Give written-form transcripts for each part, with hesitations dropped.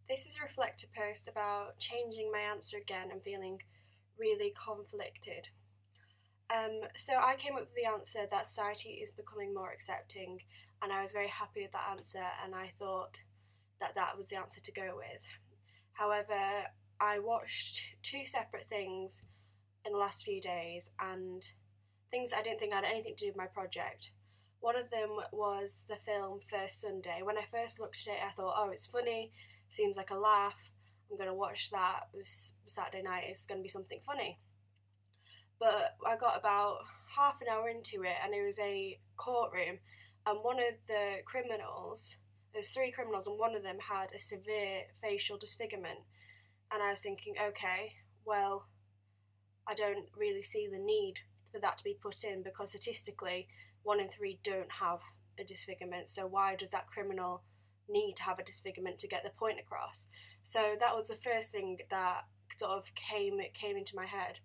This is a reflective post about changing my answer again and feeling really conflicted. So I came up with the answer that society is becoming more accepting, and I was very happy with that answer, and I thought that that was the answer to go with. However, I watched two separate things in the last few days, and things I didn't think had anything to do with my project. One of them was the film First Sunday. When I first looked at it, I thought, oh, it's funny, seems like a laugh. I'm going to watch that this Saturday night. It's going to be something funny. But I got about half an hour into it, and it was a courtroom, and one of the criminals, there's three criminals, and one of them had a severe facial disfigurement. And I was thinking, okay, well, I don't really see the need for that to be put in because statistically, one in three don't have a disfigurement. So why does that criminal need to have a disfigurement to get the point across? So that was the first thing that sort of came into my head.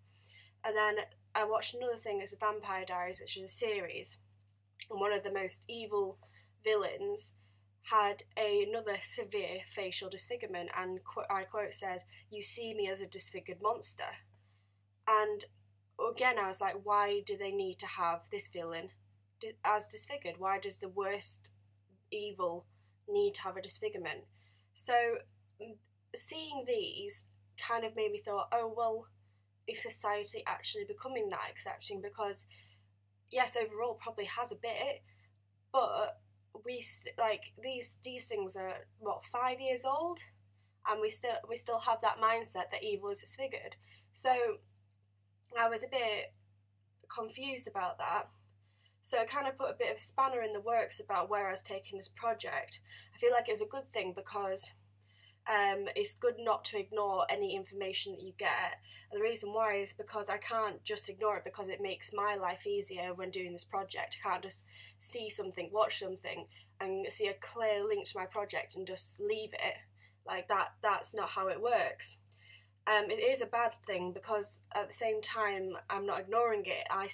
And then I watched another thing, it's Vampire Diaries, which is a series, and one of the most evil villains had another severe facial disfigurement, and I quote said, "You see me as a disfigured monster." And again, I was like, why do they need to have this villain as disfigured? Why does the worst evil need to have a disfigurement? So seeing these kind of made me thought, oh well, is society actually becoming that accepting? Because yes, overall probably has a bit, but like these things are what 5 years old, and we still have that mindset that evil is disfigured. So I was a bit confused about that. So it kind of put a bit of a spanner in the works about where I was taking this project. I feel like it's a good thing because it's good not to ignore any information that you get. And the reason why is because I can't just ignore it because it makes my life easier when doing this project. I can't just see something, watch something, and see a clear link to my project and just leave it. Like that's not how it works. It is a bad thing because at the same time I'm not ignoring it. I'm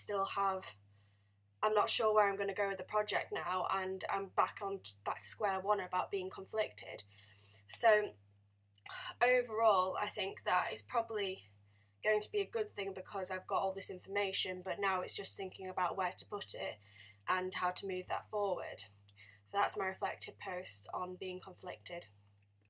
not sure where I'm going to go with the project now, and I'm back to square one about being conflicted. So overall, I think that is probably going to be a good thing because I've got all this information, but now it's just thinking about where to put it and how to move that forward. So that's my reflective post on being conflicted.